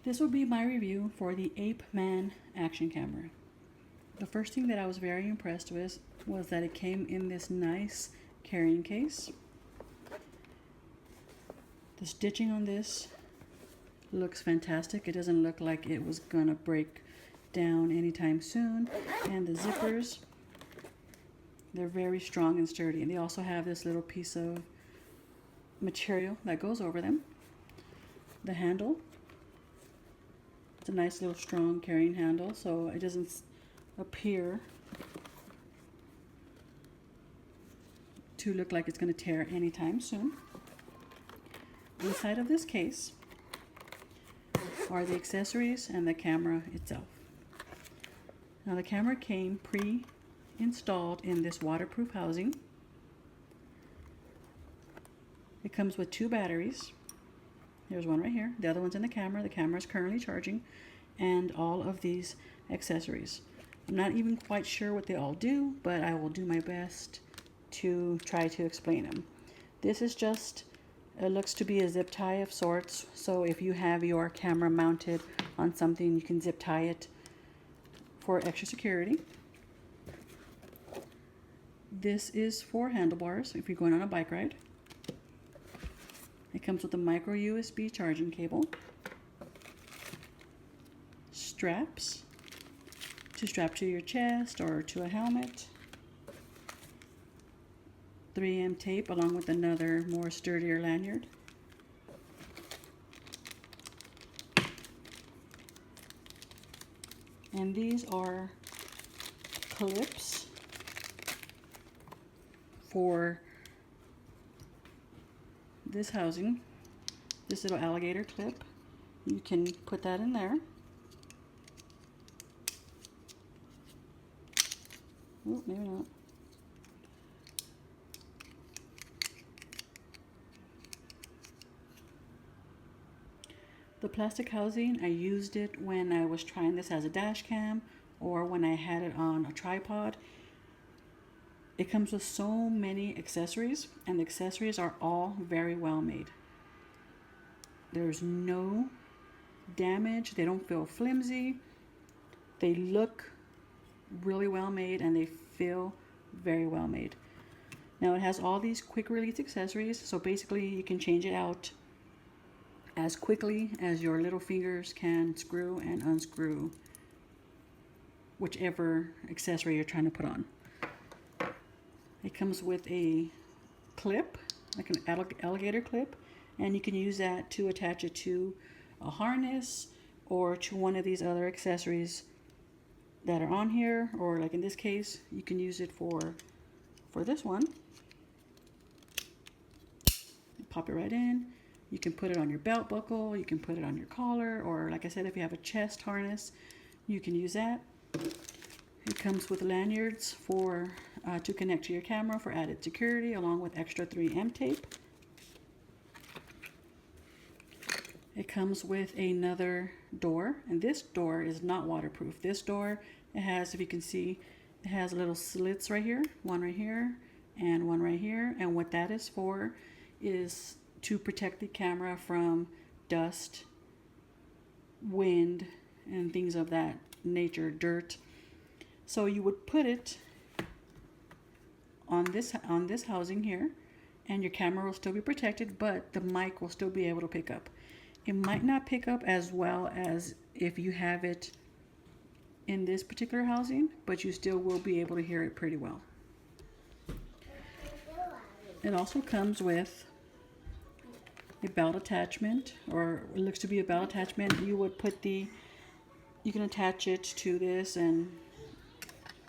This will be my review for the ApeMan action camera. The first thing that I was very impressed with was that it came in this nice carrying case. The stitching on this looks fantastic. It doesn't look like it was gonna break down anytime soon. And the zippers, they're very strong and sturdy. And they also have this little piece of material that goes over them. The handle, it's a nice little strong carrying handle, so it doesn't appear to look like it's going to tear anytime soon. Inside of this case are the accessories and the camera itself. Now the camera came pre-installed in this waterproof housing. It comes with 2 batteries. There's one right here. The other one's in the camera. The camera is currently charging, and all of these accessories. I'm not even quite sure what they all do, but I will do my best to try to explain them. This is just, it looks to be a zip tie of sorts. So if you have your camera mounted on something, you can zip tie it for extra security. This is for handlebars if you're going on a bike ride. It comes with a micro USB charging cable, straps to strap to your chest or to a helmet, 3M tape along with another more sturdier lanyard, and these are clips for this housing, this little alligator clip. You can put that in there. Oh, maybe not. The plastic housing, I used it when I was trying this as a dash cam or when I had it on a tripod. It comes with so many accessories, and the accessories are all very well made. There's no damage. They don't feel flimsy. They look really well made, and they feel very well made. Now it has all these quick release accessories, so basically you can change it out as quickly as your little fingers can screw and unscrew whichever accessory you're trying to put on. It comes with a clip, like an alligator clip, and you can use that to attach it to a harness or to one of these other accessories that are on here, or like in this case, you can use it for this one. You pop it right in. You can put it on your belt buckle, you can put it on your collar, or like I said, if you have a chest harness, you can use that. It comes with lanyards for to connect to your camera for added security, along with extra 3M tape. It comes with another door, and this door is not waterproof. This door, it has, if you can see, it has little slits right here, one right here, and one right here. And what that is for is to protect the camera from dust, wind, and things of that nature, dirt. So you would put it on this housing here, and your camera will still be protected, but the mic will still be able to pick up. It might not pick up as well as if you have it in this particular housing, but you still will be able to hear it pretty well. It also comes with a belt attachment, or it looks to be a belt attachment. You would put you can attach it to this,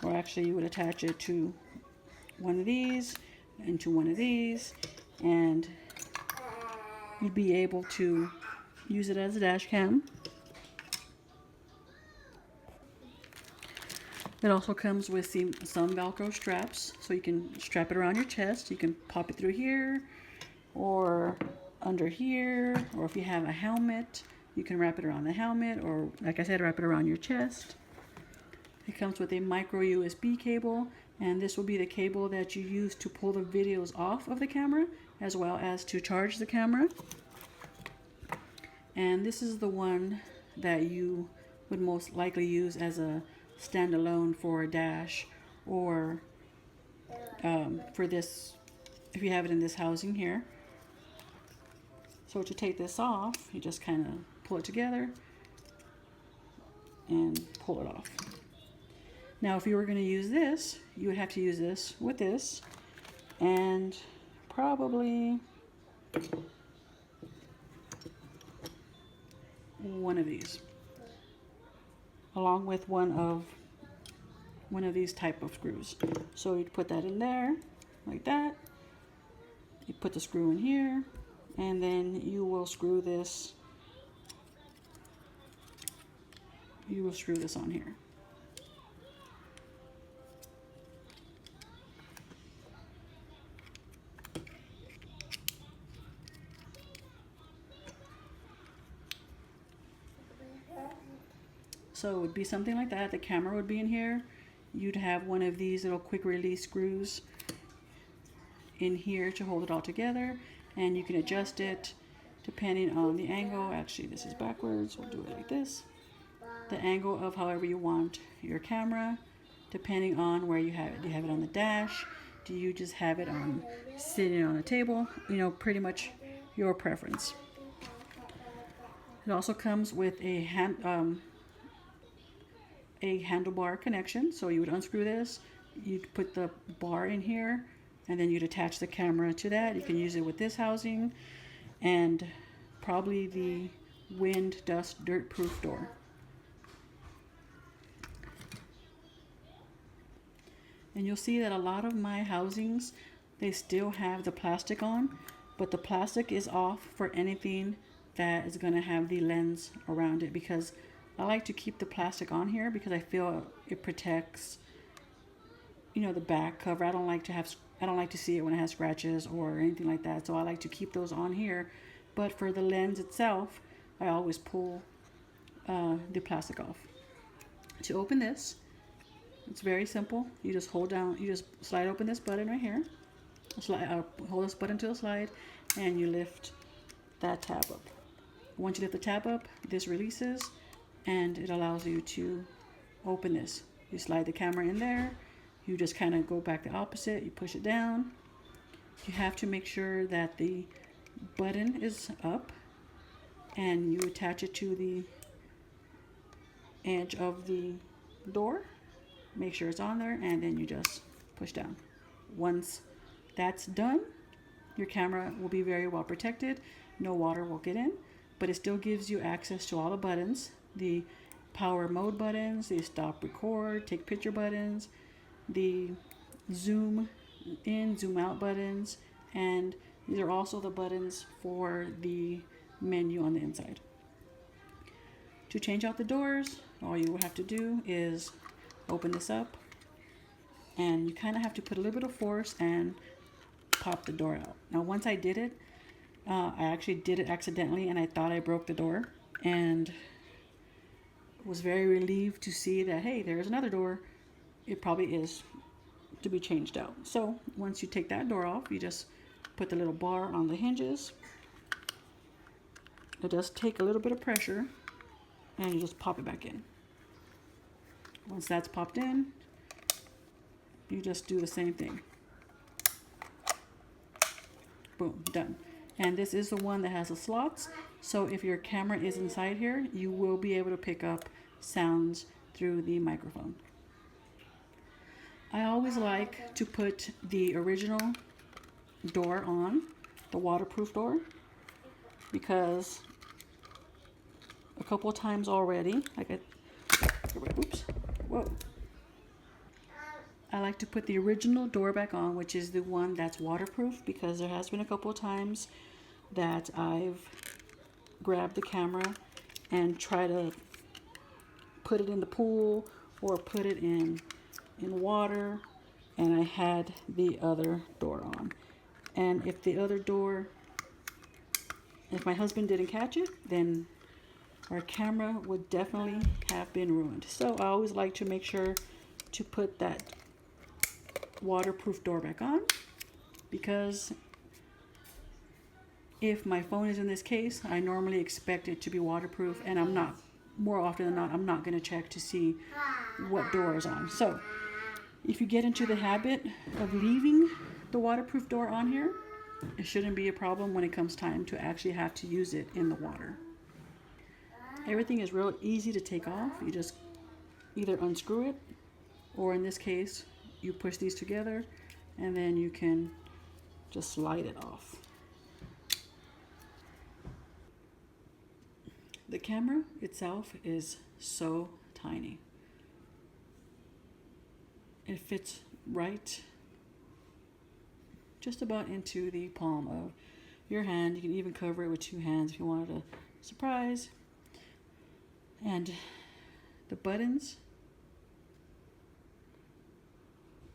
or actually you would attach it to one of these and to one of these, and you'd be able to use it as a dash cam. It also comes with some Velcro straps, so you can strap it around your chest. You can pop it through here or under here, or if you have a helmet, you can wrap it around the helmet, or like I said, wrap it around your chest. It comes with a micro USB cable, and this will be the cable that you use to pull the videos off of the camera as well as to charge the camera. And this is the one that you would most likely use as a standalone for a dash, or for this, if you have it in this housing here. So to take this off, you just kind of pull it together and pull it off. Now if you were going to use this, you would have to use this with this, and probably one of these, along with one of these type of screws. So you'd put that in there like that. You put the screw in here, and then you will screw this. You will screw this on here. So it would be something like that. The camera would be in here. You'd have one of these little quick release screws in here to hold it all together, and you can adjust it depending on the angle. Actually, this is backwards. We'll do it like this. The angle of however you want your camera, depending on where you have it. Do you have it on the dash? Do you just have it on sitting on a table? You know, pretty much your preference. It also comes with a handlebar connection. So you would unscrew this, you'd put the bar in here, and then you'd attach the camera to that. You can use it with this housing and probably the wind, dust, dirt proof door. And you'll see that a lot of my housings, they still have the plastic on, but the plastic is off for anything that is going to have the lens around it, because I like to keep the plastic on here because I feel it protects, you know, the back cover. I don't like to see it when it has scratches or anything like that. So I like to keep those on here. But for the lens itself, I always pull the plastic off. To open this, it's very simple. You just hold down, you just slide open this button right here. Hold this button to the slide, and you lift that tab up. Once you lift the tab up, this releases, and it allows you to open this. You slide the camera in there, you just kind of go back the opposite, you push it down. You have to make sure that the button is up, and you attach it to the edge of the door. Make sure it's on there, and then you just push down. Once that's done, your camera will be very well protected. No water will get in, but it still gives you access to all the buttons. The power mode buttons, the stop record, take picture buttons, the zoom in, zoom out buttons, and these are also the buttons for the menu on the inside. To change out the doors, all you will have to do is open this up, and you kind of have to put a little bit of force and pop the door out. Now once I did it, I actually did it accidentally, and I thought I broke the door, and was very relieved to see that, hey, there's another door. It probably is to be changed out. So once you take that door off, you just put the little bar on the hinges. It does take a little bit of pressure, and you just pop it back in. Once that's popped in, you just do the same thing. Boom, done. And this is the one that has the slots, so if your camera is inside here, you will be able to pick up sounds through the microphone. I always like to put the original door on, the waterproof door, because a couple of times already, I like to put the original door back on, which is the one that's waterproof, because there has been a couple of times that I've grabbed the camera and try to put it in the pool or put it in water, and I had the other door on. And if the other door, if my husband didn't catch it, then our camera would definitely have been ruined. So I always like to make sure to put that waterproof door back on, because if my phone is in this case, I normally expect it to be waterproof, and I'm not more often than not, I'm not going to check to see what door is on. So if you get into the habit of leaving the waterproof door on here, it shouldn't be a problem when it comes time to actually have to use it in the water. Everything is real easy to take off. You just either unscrew it, or in this case, you push these together and then you can just slide it off. The camera itself is so tiny. It fits right just about into the palm of your hand. You can even cover it with two hands if you wanted a surprise. And the buttons,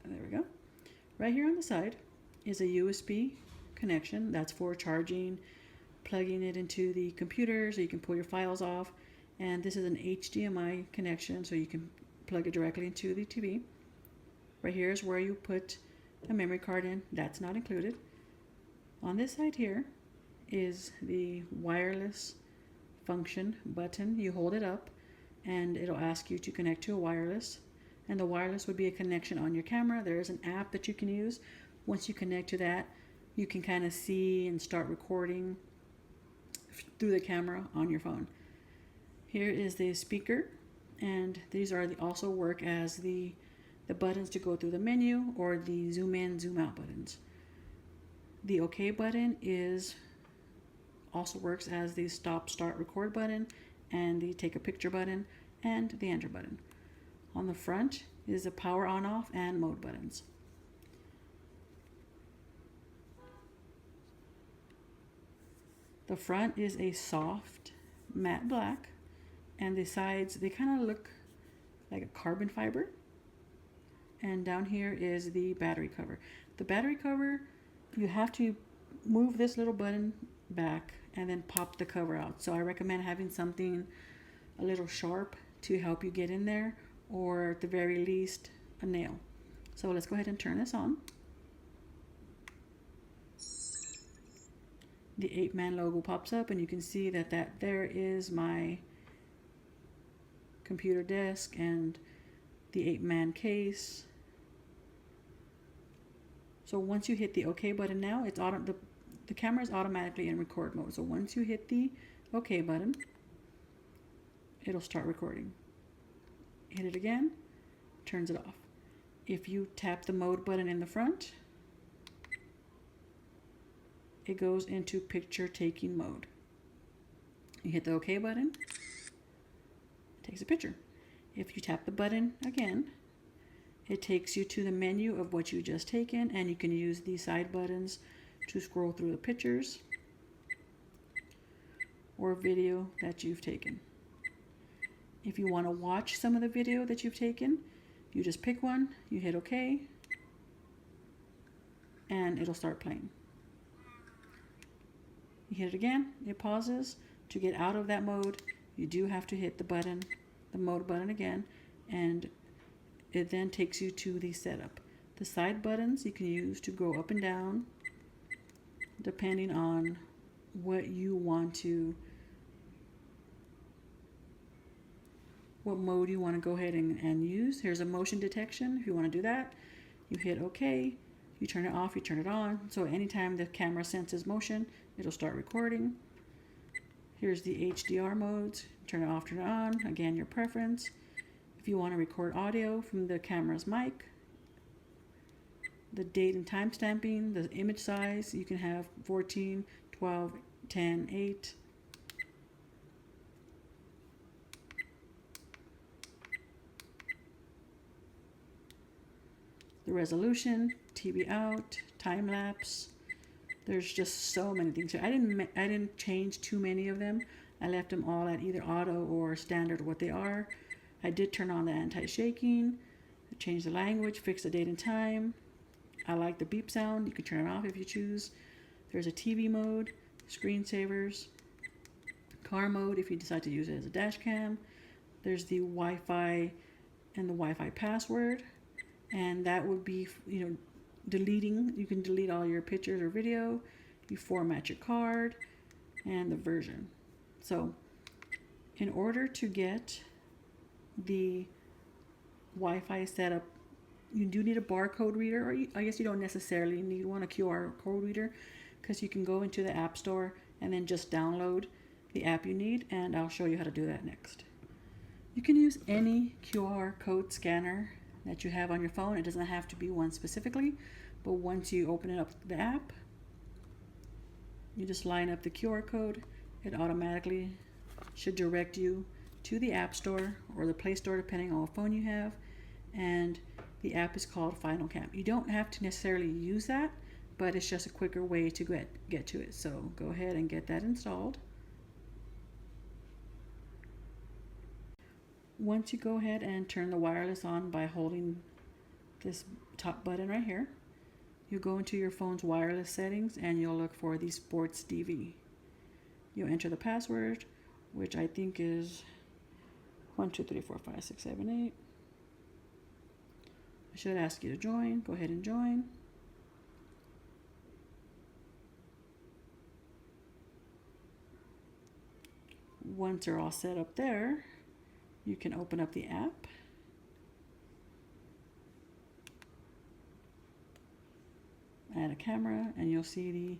there we go. Right here on the side is a USB connection. That's for charging, plugging it into the computer so you can pull your files off. And this is an HDMI connection, so you can plug it directly into the TV. Right here is where you put a memory card in. That's not included. On this side here is the wireless function button. You hold it up and it'll ask you to connect to a wireless, and the wireless would be a connection on your camera. There is an app that you can use. Once you connect to that, you can kind of see and start recording through the camera on your phone. Here is the speaker, and these are also work as the buttons to go through the menu, or the zoom in, zoom out buttons. The OK button also works as the stop, start, record button, and the take a picture button, and the enter button. On the front is the power on off and mode buttons. The front is a soft matte black, and the sides, they kind of look like a carbon fiber. And down here is the battery cover. The battery cover, you have to move this little button back and then pop the cover out. So I recommend having something a little sharp to help you get in there, or at the very least a nail. So let's go ahead and turn this on. The ApeMan logo pops up, and you can see that there is my computer desk and the ApeMan case. So once you hit the OK button, now it's the camera is automatically in record mode. So once you hit the OK button, it'll start recording. Hit it again, turns it off. If you tap the mode button in the front, it goes into picture taking mode. You hit the OK button, it takes a picture. If you tap the button again, it takes you to the menu of what you just taken, and you can use the side buttons to scroll through the pictures or video that you've taken. If you want to watch some of the video that you've taken, you just pick one, you hit OK, and it'll start playing. You hit it again, it pauses. To get out of that mode, you do have to hit the button, the mode button again, and it then takes you to the setup. The side buttons you can use to go up and down depending on what you want to, what mode you want to go ahead and use. Here's a motion detection. If you want to do that, you hit OK, you turn it off, you turn it on. So anytime the camera senses motion, it'll start recording. Here's the HDR modes. Turn it off, turn it on. Again, your preference. If you want to record audio from the camera's mic, the date and time stamping, the image size, you can have 14, 12, 10, 8. The resolution, TV out, time lapse. There's just so many things here. I didn't change too many of them. I left them all at either auto or standard, what they are. I did turn on the anti-shaking, change the language, fix the date and time. I like the beep sound. You can turn it off if you choose. There's a TV mode, screensavers, car mode if you decide to use it as a dash cam. There's the Wi-Fi and the Wi-Fi password, and that would be, deleting. You can delete all your pictures or video. You format your card, and the version. So In order to get the Wi-Fi set up, you do need a barcode reader, or I guess you don't necessarily need one, a QR code reader, because you can go into the App Store and then just download the app you need, and I'll show you how to do that next. You can use any QR code scanner that you have on your phone. It doesn't have to be one specifically, but once you open it up the app, you just line up the QR code. It automatically should direct you to the App Store or the Play Store, depending on what phone you have, and the app is called Final Cam. You don't have to necessarily use that, but it's just a quicker way to get to it. So go ahead and get that installed. Once you go ahead and turn the wireless on by holding this top button right here, you go into your phone's wireless settings and you'll look for the Sports DV. You'll enter the password, which I think is 1, 2, 3, 4, 5, 6, 7, 8. I should ask you to join. Go ahead and join. Once they're all set up there, you can open up the app. Add a camera, and you'll see the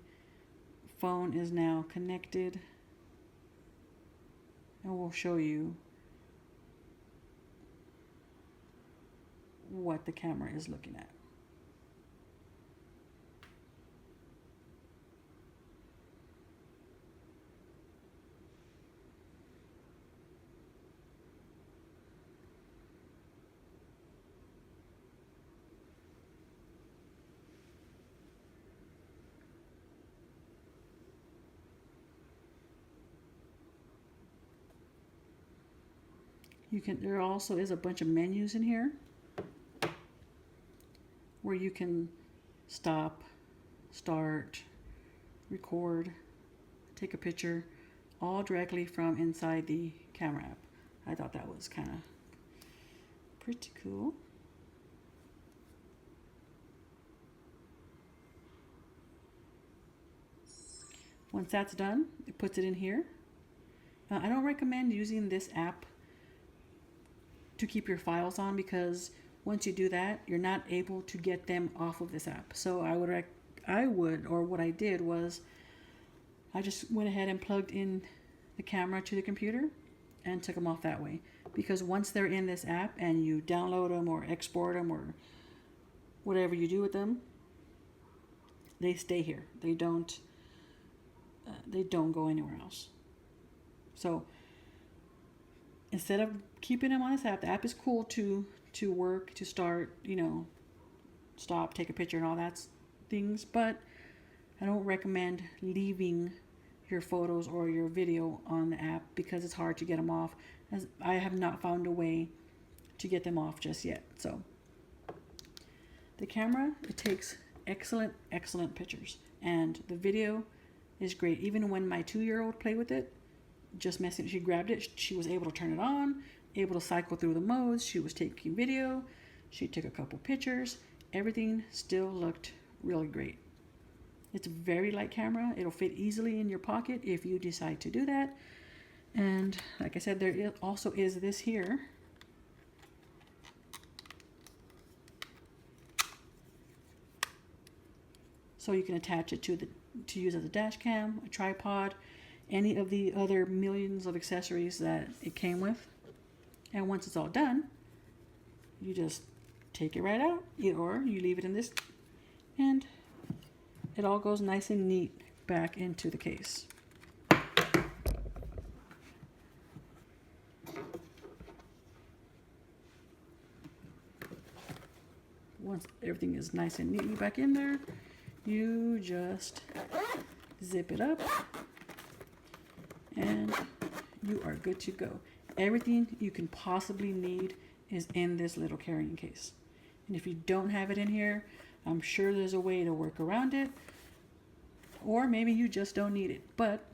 phone is now connected. And we'll show you what the camera is looking at. There also is a bunch of menus in here where you can stop, start, record, take a picture, all directly from inside the camera app. I thought that was kind of pretty cool. Once that's done, it puts it in here. I don't recommend using this app to keep your files on, because once you do that, you're not able to get them off of this app. So what I did was I just went ahead and plugged in the camera to the computer and took them off that way. Because once they're in this app and you download them or export them or whatever you do with them, they stay here. They don't go anywhere else. So instead of keeping them on this app, the app is cool to work, to start, stop, take a picture and all that things, but I don't recommend leaving your photos or your video on the app because it's hard to get them off, as I have not found a way to get them off just yet. So the camera, it takes excellent pictures, and the video is great. Even when my 2-year-old played with it, just messing, she grabbed it, she was able to turn it on, able to cycle through the modes. She was taking video, she took a couple pictures, everything still looked really great. It's a very light camera. It'll fit easily in your pocket if you decide to do that. And like I said, there also is this here. So you can attach it to use as a dash cam, a tripod, any of the other millions of accessories that it came with. And once it's all done, you just take it right out, or you leave it in this, and it all goes nice and neat back into the case. Once everything is nice and neatly back in there, you just zip it up and you are good to go. Everything you can possibly need is in this little carrying case. And if you don't have it in here, I'm sure there's a way to work around it, or maybe you just don't need it. But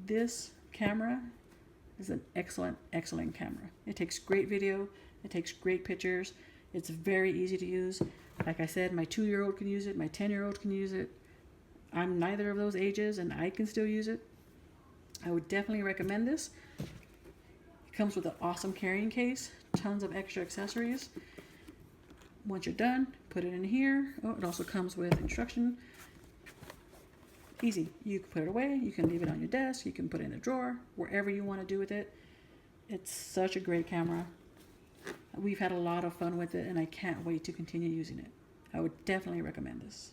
this camera is an excellent camera. It takes great video, it takes great pictures, it's very easy to use. Like I said, my 2-year-old can use it, my 10-year-old can use it. I'm neither of those ages and I can still use it. I would definitely recommend this. Comes with an awesome carrying case, tons of extra accessories. Once you're done, put it in here. Oh, it also comes with instruction. Easy. You can put it away. You can leave it on your desk. You can put it in a drawer, wherever you want to do with it. It's such a great camera. We've had a lot of fun with it, and I can't wait to continue using it. I would definitely recommend this.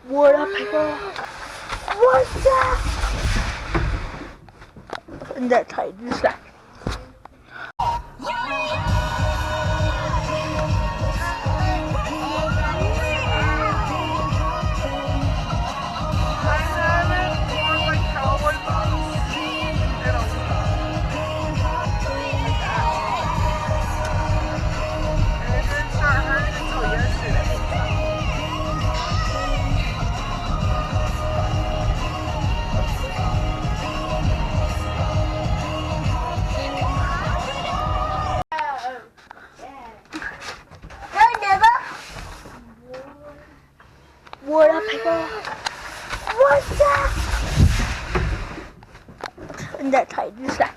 What up, people? What's that? And that's how you do that. What up, people? What's that? And that's how you do that.